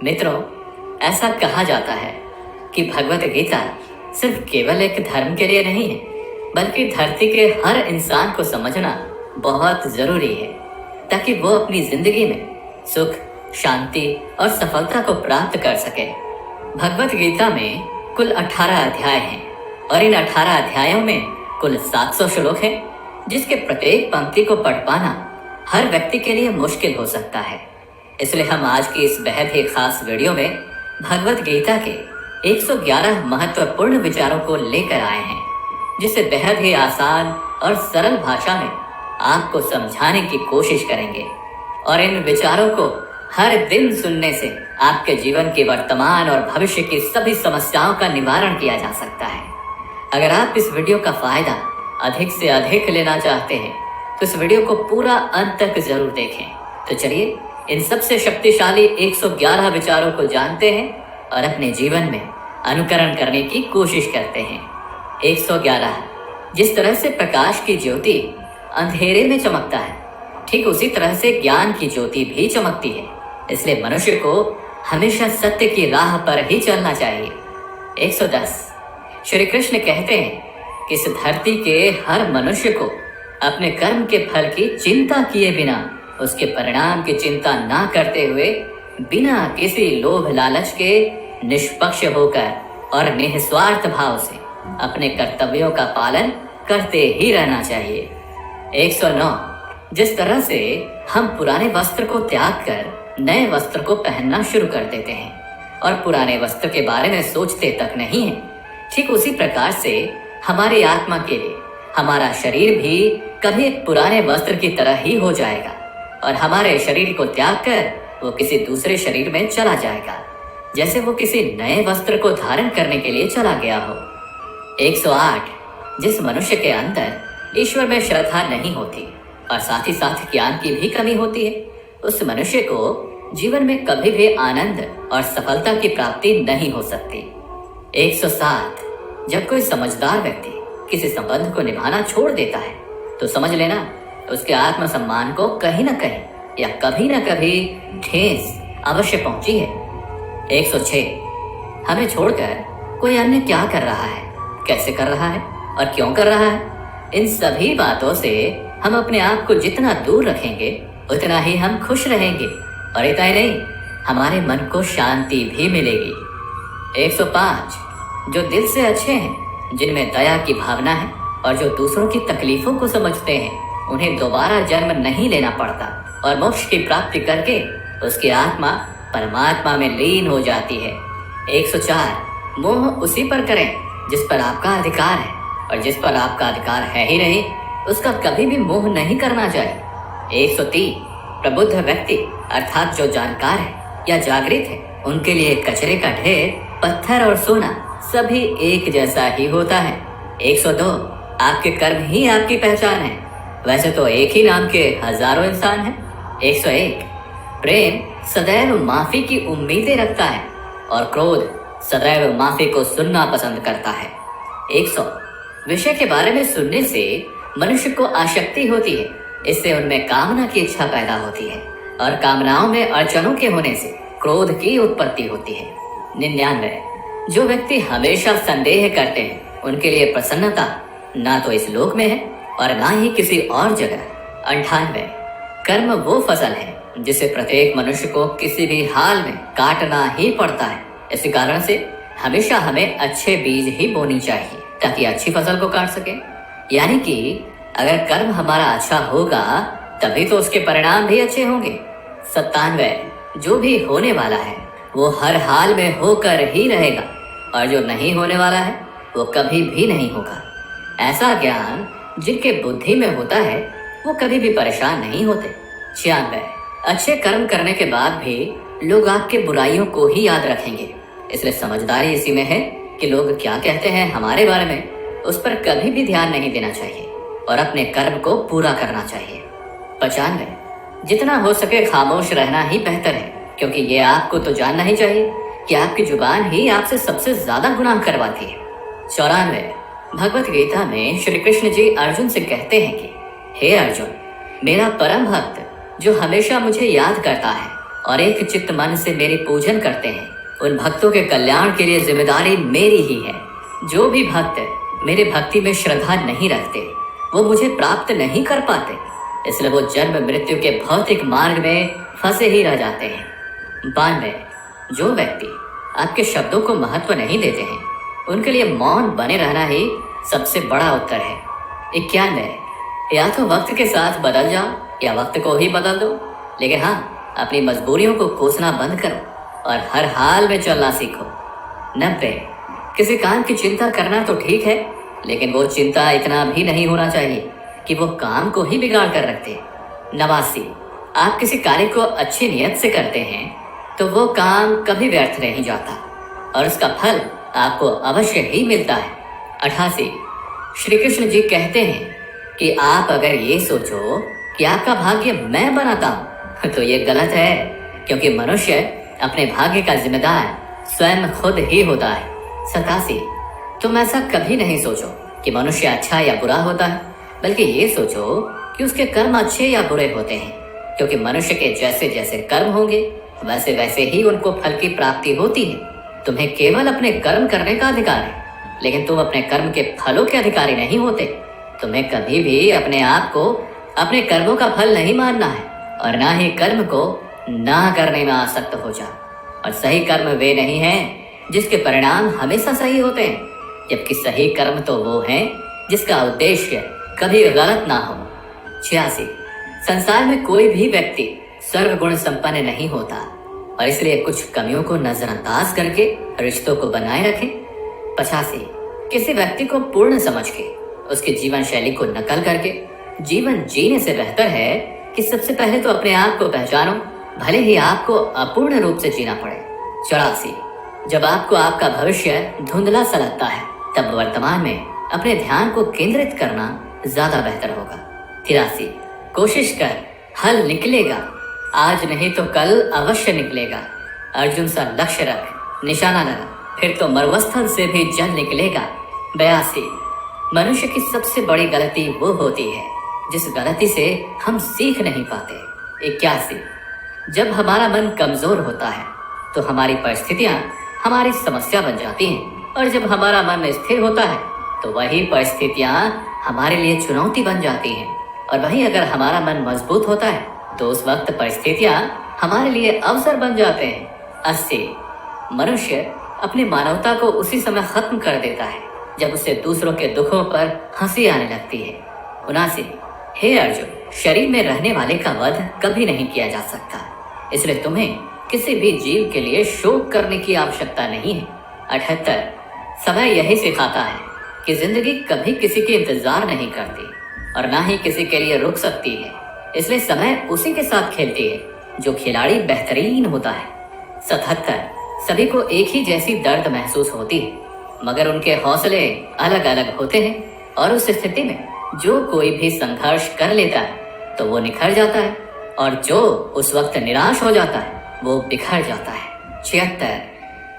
मित्रों, ऐसा कहा जाता है कि भगवत गीता सिर्फ केवल एक धर्म के लिए नहीं है, बल्कि धरती के हर इंसान को समझना बहुत जरूरी है, ताकि वो अपनी जिंदगी में सुख, शांति और सफलता को प्राप्त कर सके। भगवत गीता में कुल 18 अध्याय हैं और इन 18 अध्यायों में कुल 700 श्लोक हैं, जिसके प्रत्येक पंक्ति को पढ़ पाना हर व्यक्ति के लिए मुश्किल हो सकता है। इसलिए हम आज की इस बेहद ही खास वीडियो में भगवत गीता के 111 महत्वपूर्ण विचारों को लेकर आए हैं, जिसे बेहद ही आसान और सरल भाषा में आपको समझाने की कोशिश करेंगे। और इन विचारों को हर दिन सुनने से आपके जीवन की वर्तमान और भविष्य की सभी समस्याओं का निवारण किया जा सकता है। अगर आप इस वीडियो का फायदा अधिक से अधिक लेना चाहते हैं तो इस वीडियो को पूरा अंत तक जरूर देखें। तो चलिए इन सबसे शक्तिशाली 111 विचारों को जानते हैं और अपने जीवन में अनुकरण करने की कोशिश करते हैं। 111। जिस तरह से प्रकाश की ज्योति अंधेरे में चमकता है, ठीक उसी तरह से ज्ञान की ज्योति भी चमकती है। इसलिए मनुष्य को हमेशा सत्य की राह पर ही चलना चाहिए। 110। श्री कृष्ण कहते हैं कि इस धरती के हर मनुष्य को अपने कर्म के फल की चिंता किए बिना, उसके परिणाम की चिंता ना करते हुए, बिना किसी लोभ लालच के निष्पक्ष होकर और निस्वार्थ भाव से अपने कर्तव्यों का पालन करते ही रहना चाहिए। 109। जिस तरह से हम पुराने वस्त्र को त्याग कर नए वस्त्र को पहनना शुरू कर देते हैं और पुराने वस्त्र के बारे में सोचते तक नहीं है, ठीक उसी प्रकार से हमारी आत्मा के लिए हमारा शरीर भी कभी एक पुराने वस्त्र की तरह ही हो जाएगा और हमारे शरीर को त्याग कर वो किसी दूसरे शरीर में चला जाएगा, जैसे वो किसी नए वस्त्र को धारण करने के लिए चला गया हो। 108। जिस मनुष्य के अंदर ईश्वर में श्रद्धा नहीं होती और साथ ही साथ ज्ञान की भी कमी होती है, उस मनुष्य को जीवन में कभी भी आनंद और सफलता की प्राप्ति नहीं हो सकती। 107। जब कोई समझदार व्यक्ति किसी संबंध को निभाना छोड़ देता है तो समझ लेना उसके आत्मसम्मान को कहीं न कहीं या कभी न कभी ठेस अवश्य पहुंची है। 106। हमें छोड़कर कोई अन्य क्या कर रहा है, कैसे कर रहा है और क्यों कर रहा है, इन सभी बातों से हम अपने आप को जितना दूर रखेंगे उतना ही हम खुश रहेंगे और इतना ही नहीं, हमारे मन को शांति भी मिलेगी। 105। जो दिल से अच्छे हैं, जिनमें दया की भावना है और जो दूसरों की तकलीफों को समझते हैं, उन्हें दोबारा जन्म नहीं लेना पड़ता और मोक्ष की प्राप्ति करके उसकी आत्मा परमात्मा में लीन हो जाती है। 104। मोह उसी पर करें जिस पर आपका अधिकार है, और जिस पर आपका अधिकार है ही नहीं उसका कभी भी मोह नहीं करना चाहिए। 103। प्रबुद्ध व्यक्ति अर्थात जो जानकार है या जागृत है, उनके लिए कचरे का ढेर, पत्थर और सोना सभी एक जैसा ही होता है। 102। आपके कर्म ही आपकी पहचान है, वैसे तो एक ही नाम के हजारों इंसान हैं। 101। प्रेम सदैव माफी की उम्मीदें रखता है और क्रोध सदैव माफी को सुनना पसंद करता है। 100। विषय के बारे में सुनने से मनुष्य को आसक्ति होती है, इससे उनमें कामना की इच्छा पैदा होती है और कामनाओं में अड़चनों के होने से क्रोध की उत्पत्ति होती है। 99। जो व्यक्ति हमेशा संदेह करते हैं, उनके लिए प्रसन्नता ना तो इस लोक में है और ना ही किसी और जगह। 98। कर्म वो फसल है जिसे प्रत्येक मनुष्य को किसी भी हाल में काटना ही पड़ता है। इसी कारण से हमेशा हमें अच्छे बीज ही बोनी चाहिए ताकि अच्छी फसल को काट सके। यानी कि अगर कर्म हमारा अच्छा होगा तभी तो उसके परिणाम भी अच्छे होंगे। 97। जो भी होने वाला है वो हर हाल में होकर ही रहेगा और जो नहीं होने वाला है वो कभी भी नहीं होगा। ऐसा ज्ञान जिनके बुद्धि में होता है वो कभी भी परेशान नहीं होते। 96। अच्छे कर्म करने के बाद भी लोग आपके बुराइयों को ही याद रखेंगे, इसलिए समझदारी इसी में है कि लोग क्या कहते हैं हमारे बारे में, उस पर कभी भी ध्यान नहीं देना चाहिए और अपने कर्म को पूरा करना चाहिए। 95। जितना हो सके खामोश रहना ही बेहतर है, क्योंकि ये आपको तो जानना ही चाहिए कि आपकी जुबान ही आपसे सबसे ज्यादा गुनाह करवाती है। 94। भगवत गीता में श्री कृष्ण जी अर्जुन से कहते हैं कि हे अर्जुन, मेरा परम भक्त जो हमेशा मुझे याद करता है और एक चित्त मन से मेरी पूजन करते हैं, उन भक्तों के कल्याण के लिए जिम्मेदारी मेरी ही है। जो भी भक्त मेरे भक्ति में श्रद्धा नहीं रखते वो मुझे प्राप्त नहीं कर पाते, इसलिए वो जन्म मृत्यु के भौतिक मार्ग में फंसे ही रह जाते हैं। 92, जो व्यक्ति आपके शब्दों को महत्व नहीं देते हैं उनके लिए मौन बने रहना ही सबसे बड़ा उत्तर है। 91, या तो वक्त के साथ बदल जाओ या वक्त को ही बदल दो, लेकिन हाँ, अपनी मजबूरियों को कोसना बंद करो और हर हाल में चलना सीखो। 90, किसी काम की चिंता करना तो ठीक है, लेकिन वो चिंता इतना भी नहीं होना चाहिए कि वो काम को ही बिगाड़ कर रखते। 89, आप किसी कार्य को अच्छी नियत से करते हैं तो वो काम कभी व्यर्थ नहीं जाता और उसका फल आपको अवश्य ही मिलता है। 88, श्री कृष्ण जी कहते हैं कि आप अगर ये सोचो कि आपका भाग्य मैं बनाता हूँ तो ये गलत है, क्योंकि मनुष्य अपने भाग्य का जिम्मेदार स्वयं खुद ही होता है। 87, तुम ऐसा कभी नहीं सोचो कि मनुष्य अच्छा या बुरा होता है, बल्कि ये सोचो कि उसके कर्म अच्छे या बुरे होते हैं, क्योंकि मनुष्य के जैसे जैसे कर्म होंगे वैसे वैसे ही उनको फल की प्राप्ति होती है। तुम्हें केवल अपने कर्म करने का अधिकार है, लेकिन तुम अपने कर्म के फलों के अधिकारी नहीं होते। तुम्हें कभी भी अपने आप को अपने कर्मों का फल नहीं मानना है और ना ही कर्म को ना करने में आसक्त हो जाओ। और सही कर्म वे नहीं हैं जिसके परिणाम हमेशा सही होते हैं, जबकि सही कर्म तो वो हैं जिसका उद्देश्य कभी गलत ना हो। 86, संसार में कोई भी व्यक्ति सर्वगुण संपन्न नहीं होता और इसलिए कुछ कमियों को नजरअंदाज करके रिश्तों को बनाए रखें। 85, किसी व्यक्ति को पूर्ण समझ के उसकी जीवन शैली को नकल करके जीवन जीने से बेहतर है कि सबसे पहले तो अपने आप को पहचानो, भले ही आपको अपूर्ण रूप से जीना पड़े। 84, जब आपको आपका भविष्य धुंधला सा लगता है तब वर्तमान में अपने ध्यान को केंद्रित करना ज्यादा बेहतर होगा। 83, कोशिश कर, हल निकलेगा, आज नहीं तो कल अवश्य निकलेगा। अर्जुन सा लक्ष्य रख, निशाना लगा, फिर तो मरुस्थल से भी जल निकलेगा। 82, मनुष्य की सबसे बड़ी गलती वो होती है जिस गलती से हम सीख नहीं पाते। 81, जब हमारा मन कमजोर होता है तो हमारी परिस्थितियां हमारी समस्या बन जाती हैं, और जब हमारा मन स्थिर होता है तो वही परिस्थितियां हमारे लिए चुनौती बन जाती हैं, और वहीं अगर हमारा मन मजबूत होता है तो उस वक्त परिस्थितियां हमारे लिए अवसर बन जाते हैं। 80, मनुष्य अपनी मानवता को उसी समय खत्म कर देता है जब उसे दूसरों के दुखों पर हंसी आने लगती है। 79, हे अर्जुन, शरीर में रहने वाले का वध कभी नहीं किया जा सकता, इसलिए तुम्हें किसी भी जीव के लिए शोक करने की आवश्यकता नहीं है। 78, समय यही सिखाता है कि जिंदगी कभी किसी के इंतजार नहीं करती और ना ही किसी के लिए रुक सकती है, इसलिए समय उसी के साथ खेलती है जो खिलाड़ी बेहतरीन होता है। 77, सभी को एक ही जैसी दर्द महसूस होती है, मगर उनके हौसले अलग अलग होते हैं, और उस स्थिति में जो कोई भी संघर्ष कर लेता है तो वो निखर जाता है, और जो उस वक्त निराश हो जाता है वो बिखर जाता है। 76,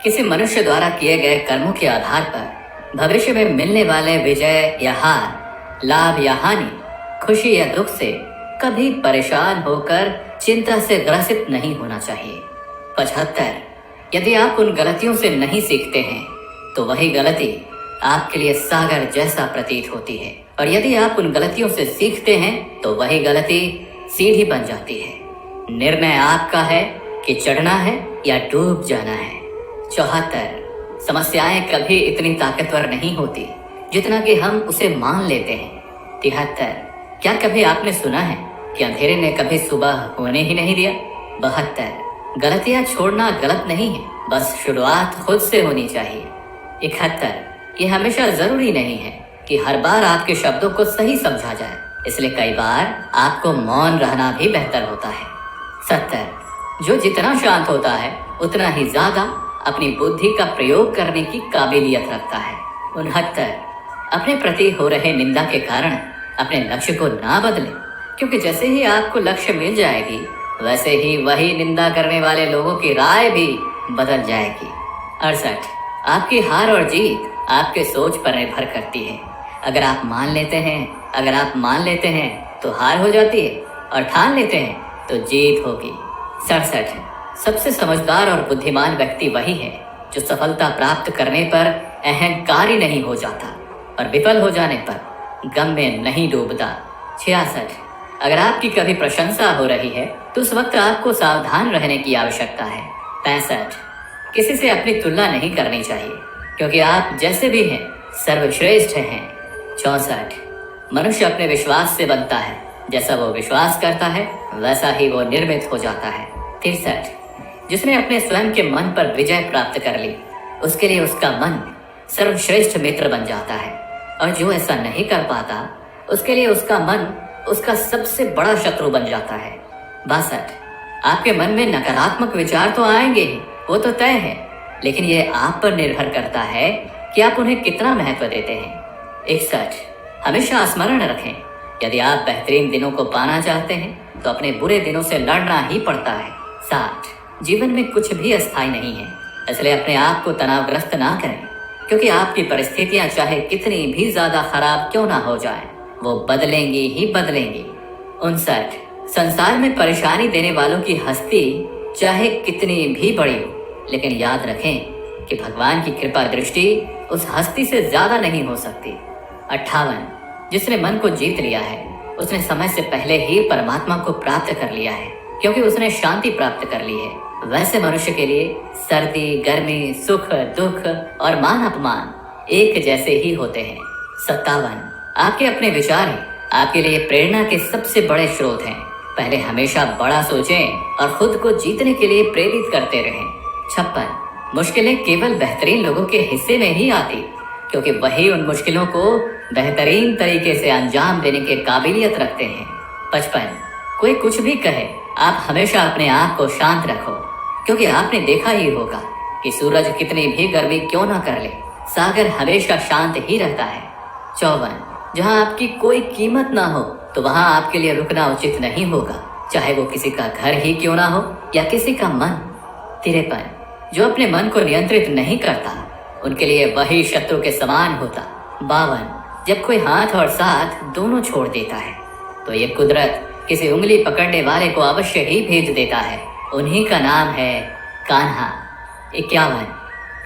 किसी मनुष्य द्वारा किए गए कर्मों के आधार पर भविष्य में मिलने वाले विजय या हार, लाभ या हानि, खुशी या दुख से कभी परेशान होकर चिंता से ग्रसित नहीं होना चाहिए। 75, यदि आप उन गलतियों से नहीं सीखते हैं तो वही गलती आपके लिए सागर जैसा प्रतीत होती है, और यदि आप उन गलतियों से सीखते हैं तो वही गलती सीढ़ी बन जाती है। निर्णय आपका है कि चढ़ना है या डूब जाना है। 74, समस्याएं कभी इतनी ताकतवर नहीं होती जितना कि हम उसे मान लेते हैं। 73, क्या कभी आपने सुना है कि अंधेरे ने कभी सुबह होने ही नहीं दिया। 72, गलतियां छोड़ना गलत नहीं है, बस शुरुआत खुद से होनी चाहिए। 71, ये हमेशा जरूरी नहीं है कि हर बार आपके शब्दों को सही समझा जाए, इसलिए कई बार आपको मौन रहना भी बेहतर होता है। 70, जो जितना शांत होता है उतना ही ज्यादा अपनी बुद्धि का प्रयोग करने की काबिलियत रखता है। 69, अपने प्रति हो रहे निंदा के कारण अपने लक्ष्य को ना बदलें, क्योंकि जैसे ही आपको लक्ष्य मिल जाएगी वैसे ही वही निंदा करने वाले लोगों की राय भी बदल जाएगी। 68, आपकी हार और जीत आपके सोच पर निर्भर करती है। अगर आप मान लेते हैं तो हार हो जाती है, और ठान लेते हैं तो जीत होगी। 67, सबसे समझदार और बुद्धिमान व्यक्ति वही है जो सफलता प्राप्त करने पर अहंकारी नहीं हो जाता और विफल हो जाने पर गम में नहीं डूबता। 66। अगर आपकी कभी प्रशंसा हो रही है तो उस वक्त आपको सावधान रहने की आवश्यकता है। 65। किसी से अपनी तुलना नहीं करनी चाहिए क्योंकि आप जैसे भी हैं सर्वश्रेष्ठ हैं। 64। मनुष्य अपने विश्वास से बनता है, जैसा वो विश्वास करता है वैसा ही वो निर्मित हो जाता है। 63। जिसने अपने स्वयं के मन पर विजय प्राप्त कर ली उसके लिए उसका मन सर्वश्रेष्ठ मित्र बन जाता है और जो ऐसा नहीं कर पाता उसके लिए उसका मन उसका सबसे बड़ा शत्रु बन जाता है। 62। आपके मन में नकारात्मक विचार तो आएंगे ही, वो तो तय है, लेकिन ये आप पर निर्भर करता है कि आप उन्हें कितना महत्व देते हैं। 61। हमेशा स्मरण रखें, यदि आप बेहतरीन दिनों को पाना चाहते हैं तो अपने बुरे दिनों से लड़ना ही पड़ता है। 60। जीवन में कुछ भी अस्थायी नहीं है, इसलिए अपने आप को तनावग्रस्त ना करें क्योंकि आपकी परिस्थितियां चाहे कितनी भी ज्यादा खराब क्यों ना हो जाएं, वो बदलेंगी ही बदलेंगी। 59। संसार में परेशानी देने वालों की हस्ती चाहे कितनी भी बड़ी हो, लेकिन याद रखें कि भगवान की कृपा दृष्टि उस हस्ती से ज्यादा नहीं हो सकती। 58। जिसने मन को जीत लिया है उसने समय से पहले ही परमात्मा को प्राप्त कर लिया है क्योंकि उसने शांति प्राप्त कर ली है। वैसे मनुष्य के लिए सर्दी, गर्मी, सुख, दुख और मान अपमान एक जैसे ही होते हैं। 57। आपके अपने विचार ही आपके लिए प्रेरणा के सबसे बड़े स्रोत हैं। पहले हमेशा बड़ा सोचें और खुद को जीतने के लिए प्रेरित करते रहें। 56। मुश्किलें केवल बेहतरीन लोगों के हिस्से में ही आती क्योंकि वही उन मुश्किलों को बेहतरीन तरीके से अंजाम देने की काबिलियत रखते हैं। 55। कोई कुछ भी कहे, आप हमेशा अपने आप को शांत रखो क्योंकि आपने देखा ही होगा कि सूरज कितनी भी गर्मी क्यों ना कर ले, सागर हमेशा शांत ही रहता है। 54। जहाँ आपकी कोई कीमत ना हो तो वहाँ आपके लिए रुकना उचित नहीं होगा, चाहे वो किसी का घर ही क्यों ना हो या किसी का मन। 53। जो अपने मन को नियंत्रित नहीं करता उनके लिए वही शत्रु के समान होता। 52। जब कोई हाथ और साथ दोनों छोड़ देता है तो ये कुदरत किसी उंगली पकड़ने वाले को अवश्य ही भेज देता है, उन्हीं का नाम है कान्हा। 51।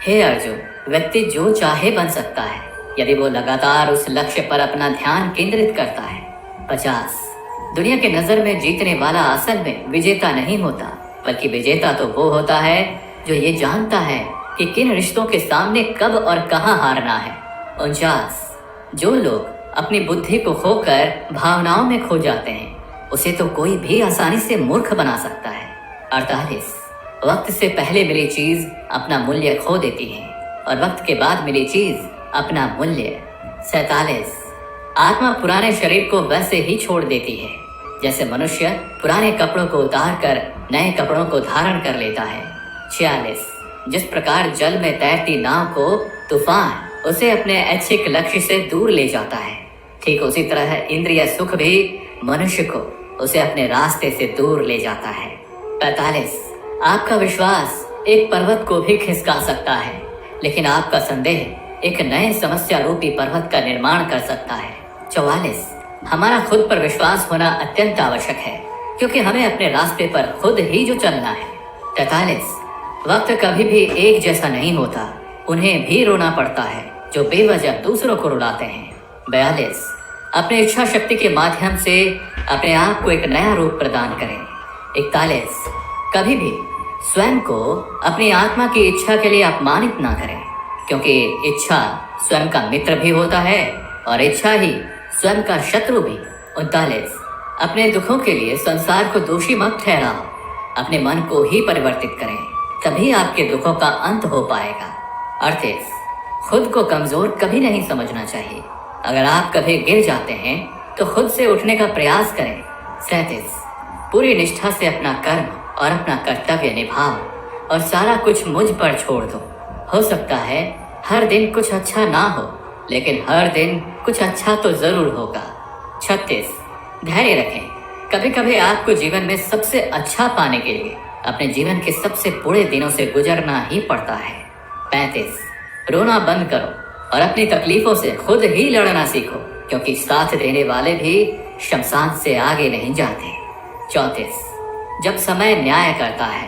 हे अर्जुन, व्यक्ति जो चाहे बन सकता है यदि वो लगातार उस लक्ष्य पर अपना ध्यान केंद्रित करता है। 50। दुनिया के नजर में जीतने वाला असल में विजेता नहीं होता, बल्कि विजेता तो वो होता है जो ये जानता है कि किन रिश्तों के सामने कब और कहाँ हारना है। 49। जो लोग अपनी बुद्धि को खोकर भावनाओं में खो जाते हैं उसे तो कोई भी आसानी से मूर्ख बना सकता है। 48। वक्त से पहले मिली चीज अपना मूल्य खो देती है और वक्त के बाद मिली चीज अपना मूल्य। 47। आत्मा पुराने शरीर को वैसे ही छोड़ देती है जैसे मनुष्य पुराने कपड़ों को उतार कर नए कपड़ों को धारण कर लेता है। 46। जिस प्रकार जल में तैरती नाव को तूफान उसे अपने ऐच्छिक लक्ष्य से दूर ले जाता है, ठीक उसी तरह इंद्रिय सुख भी मनुष्य को उसे अपने रास्ते से दूर ले जाता है। 45। आपका विश्वास एक पर्वत को भी खिसका सकता है, लेकिन आपका संदेह एक नए समस्या रूपी पर्वत का निर्माण कर सकता है। 44। हमारा खुद पर विश्वास होना अत्यंत आवश्यक है क्योंकि हमें अपने रास्ते पर खुद ही जो चलना है। 43। वक्त कभी भी एक जैसा नहीं होता, उन्हें भी रोना पड़ता है जो बेवजह दूसरों को रुलाते हैं। 42। अपने इच्छा शक्ति के माध्यम से अपने आप को एक नया रूप प्रदान करें। 41। कभी भी स्वयं को अपनी आत्मा की इच्छा के लिए अपमानित ना करें क्योंकि इच्छा स्वयं का मित्र भी होता है और इच्छा ही स्वयं का शत्रु भी। 39। अपने दुखों के लिए संसार को दोषी मत ठहराओ, अपने मन को ही परिवर्तित करें, तभी आपके दुखों का अंत हो पाएगा। 38। खुद को कमजोर कभी नहीं समझना चाहिए, अगर आप कभी गिर जाते हैं तो खुद से उठने का प्रयास करें। 37। पूरी निष्ठा से अपना कर्म और अपना कर्तव्य निभाओ और सारा कुछ मुझ पर छोड़ दो। हो सकता है हर दिन कुछ अच्छा ना हो, लेकिन हर दिन कुछ अच्छा तो जरूर होगा। 36। धैर्य रखें, कभी कभी आपको जीवन में सबसे अच्छा पाने के लिए अपने जीवन के सबसे बुरे दिनों से गुजरना ही पड़ता है। 35। रोना बंद करो और अपनी तकलीफों से खुद ही लड़ना सीखो क्योंकि साथ देने वाले भी शमशान से आगे नहीं जाते। 34। जब समय न्याय करता है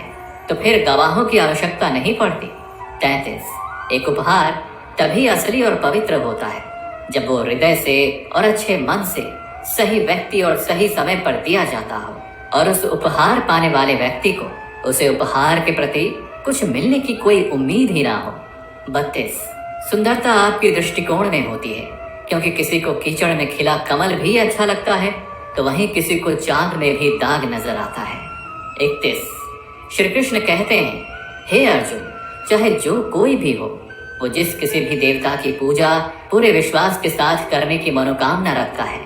तो फिर गवाहों की आवश्यकता नहीं पड़ती। 33 एक उपहार तभी असली और पवित्र होता है जब वो हृदय से और अच्छे मन से सही व्यक्ति और सही समय पर दिया जाता हो और उस उपहार पाने वाले व्यक्ति को उसे उपहार के प्रति कुछ मिलने की कोई उम्मीद ही ना हो। 32 सुंदरता आपकी दृष्टिकोण में होती है, क्योंकि किसी को कीचड़ में खिला कमल भी अच्छा लगता है तो वहीं किसी को चांद में भी दाग नजर आता है। 31 श्री कृष्ण कहते हैं, हे अर्जुन, चाहे जो कोई भी हो, वो जिस किसी भी देवता की पूजा पूरे विश्वास के साथ करने की मनोकामना रखता है,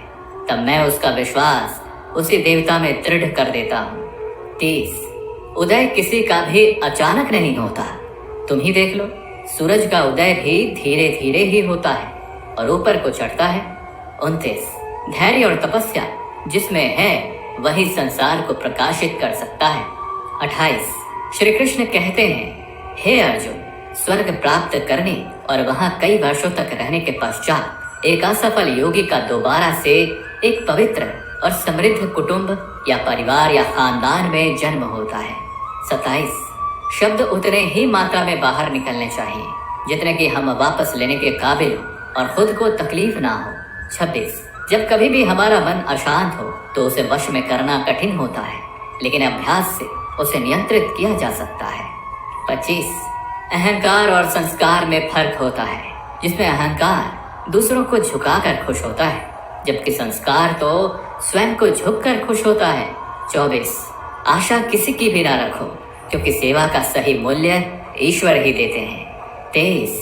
तब मैं उसका विश्वास उसी देवता में दृढ़ कर देता हूँ। 30 उदय किसी का भी अचानक नहीं होता। तुम ही देख लो, सूरज का उदय भी धीरे धीरे ही होता है और ऊपर को चढ़ता है। 29 धैर्य और तपस्या जिसमें है वही संसार को प्रकाशित कर सकता है। 28 श्री कृष्ण कहते हैं, हे अर्जुन, स्वर्ग प्राप्त करने और वहां कई वर्षों तक रहने के पश्चात एक असफल योगी का दोबारा से एक पवित्र और समृद्ध कुटुंब या परिवार या खानदान में जन्म होता है। 27 शब्द उतने ही मात्रा में बाहर निकलने चाहिए जितने कि हम वापस लेने के काबिल हो और खुद को तकलीफ ना हो। 26 जब कभी भी हमारा मन अशांत हो तो उसे वश में करना कठिन होता है, लेकिन अभ्यास से उसे नियंत्रित किया जा सकता है। 25 अहंकार और संस्कार में फर्क होता है, जिसमें अहंकार दूसरों को झुकाकर खुश होता है जबकि संस्कार तो स्वयं को झुककर खुश होता है। 24 आशा किसी की भी ना रखो, क्योंकि सेवा का सही मूल्य ईश्वर ही देते हैं। 23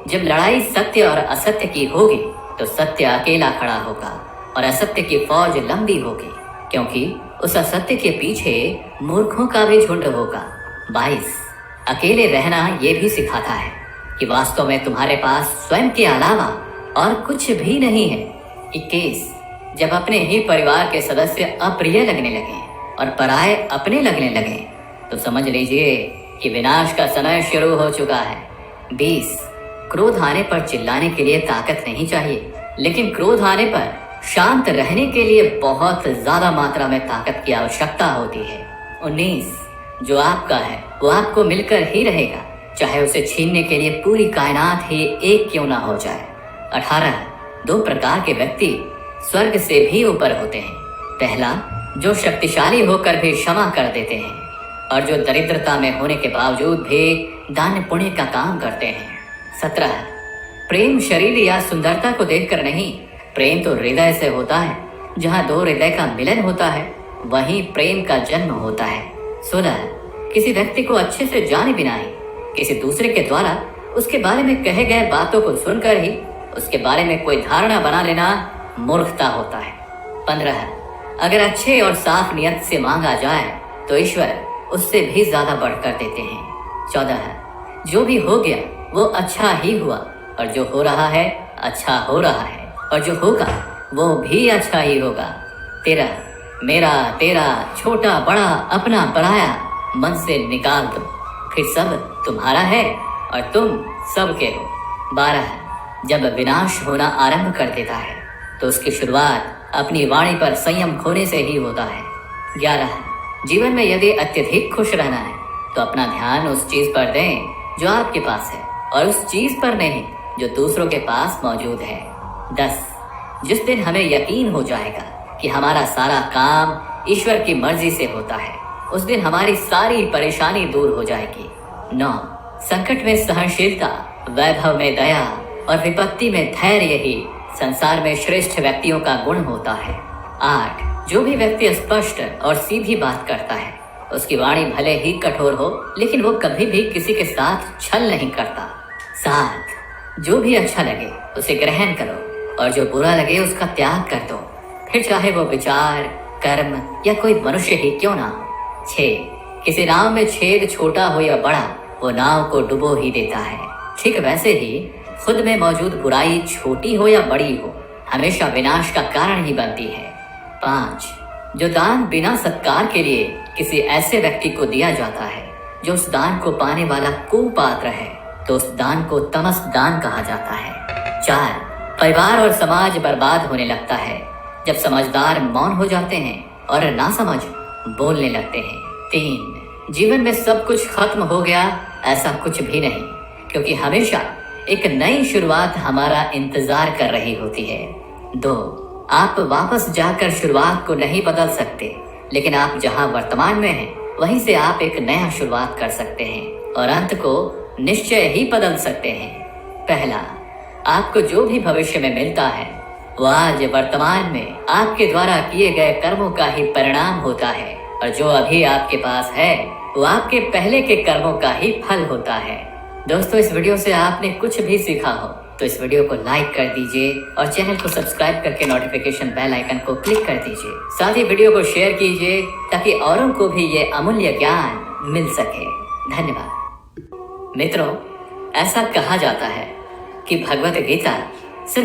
जब लड़ाई सत्य और असत्य की होगी तो सत्य अकेला खड़ा होगा और असत्य की फौज लंबी होगी, क्योंकि उस असत्य के पीछे मूर्खों का भी झुंड होगा। 22 अकेले रहना ये भी सिखाता है कि वास्तव में तुम्हारे पास स्वयं के अलावा और कुछ भी नहीं है। 21 जब अपने ही परिवार के सदस्य अप्रिय लगने लगे और पराये अपने लगने लगे तो समझ लीजिए कि विनाश का समय शुरू हो चुका है। 20 क्रोध आने पर चिल्लाने के लिए ताकत नहीं चाहिए, लेकिन क्रोध आने पर शांत रहने के लिए बहुत ज्यादा मात्रा में ताकत की आवश्यकता होती है। 19 जो आपका है वो आपको मिलकर ही रहेगा, चाहे उसे छीनने के लिए पूरी कायनात ही एक क्यों ना हो जाए। 18 दो प्रकार के व्यक्ति स्वर्ग से भी ऊपर होते हैं। पहला, जो शक्तिशाली होकर भी क्षमा कर देते हैं और जो दरिद्रता में होने के बावजूद भी दान पुण्य का काम करते हैं। 17 प्रेम शरीर या सुंदरता को देखकर नहीं, प्रेम तो हृदय से होता है। जहाँ दो हृदय का मिलन होता है वहीं प्रेम का जन्म होता है। 16 किसी व्यक्ति को अच्छे से जाने बिना ही किसी दूसरे के द्वारा उसके बारे में कहे गए बातों को सुनकर ही उसके बारे में कोई धारणा बना लेना मूर्खता होता है। 15 अगर अच्छे और साफ नियत से मांगा जाए तो ईश्वर उससे भी ज्यादा बढ़कर देते हैं। 14 जो भी हो गया वो अच्छा ही हुआ और जो हो रहा है अच्छा हो रहा है और जो होगा वो भी अच्छा ही होगा। 13 मेरा तेरा छोटा बड़ा अपना पराया मन से निकाल दो, फिर सब तुम्हारा है और तुम सबके हो। 12 जब विनाश होना आरंभ कर देता है तो उसकी शुरुआत अपनी वाणी पर संयम खोने से ही होता है। 11 जीवन में यदि अत्यधिक खुश रहना है तो अपना ध्यान उस चीज पर दें जो आपके पास है और उस चीज पर नहीं जो दूसरों के पास मौजूद है। 10 जिस दिन हमें यकीन हो जाएगा कि हमारा सारा काम ईश्वर की मर्जी से होता है, उस दिन हमारी सारी परेशानी दूर हो जाएगी। 9 संकट में सहनशीलता, वैभव में दया और विपत्ति में धैर्य ही संसार में श्रेष्ठ व्यक्तियों का गुण होता है। 8 जो भी व्यक्ति स्पष्ट और सीधी बात करता है उसकी वाणी भले ही कठोर हो लेकिन वो कभी भी किसी के साथ छल नहीं करता। 7 जो भी अच्छा लगे उसे ग्रहण करो और जो बुरा लगे उसका त्याग कर दो, फिर चाहे वो विचार, कर्म या कोई मनुष्य ही क्यों ना हो। 6 किसी नाव में छेद छोटा हो या बड़ा वो नाव को डुबो ही देता है, ठीक वैसे ही खुद में मौजूद बुराई छोटी हो या बड़ी हो हमेशा विनाश का कारण ही बनती है। 5 जो दान बिना सत्कार के लिए किसी ऐसे व्यक्ति को दिया जाता है जो उस दान को पाने वाला कुपात्र है तो उस दान को तमस दान कहा जाता है। 4 परिवार और समाज बर्बाद होने लगता है जब समझदार मौन हो जाते हैं और नासमझ बोलने लगते हैं। 3 जीवन में सब कुछ खत्म हो गया, ऐसा कुछ भी नहीं, क्योंकि हमेशा एक नई शुरुआत हमारा इंतजार कर रही होती है। दो, आप वापस जाकर शुरुआत को नहीं बदल सकते, लेकिन आप जहां वर्तमान में हैं वहीं से आप एक नया शुरुआत कर सकते हैं और अंत को निश्चय ही बदल सकते हैं। पहला, आपको जो भी भविष्य में मिलता है वो आज वर्तमान में आपके द्वारा किए गए कर्मों का ही परिणाम होता है, और जो अभी आपके पास है वो आपके पहले के कर्मों का ही फल होता है। दोस्तों, इस वीडियो से आपने कुछ भी सीखा हो तो इस वीडियो को लाइक कर दीजिए और चैनल को सब्सक्राइब करके नोटिफिकेशन बेल आइकन को क्लिक कर दीजिए। साथ ही वीडियो को शेयर कीजिए ताकि औरों को भी ये अमूल्य ज्ञान मिल सके। धन्यवाद। मित्रों, ऐसा कहा जाता है कि भगवत गीता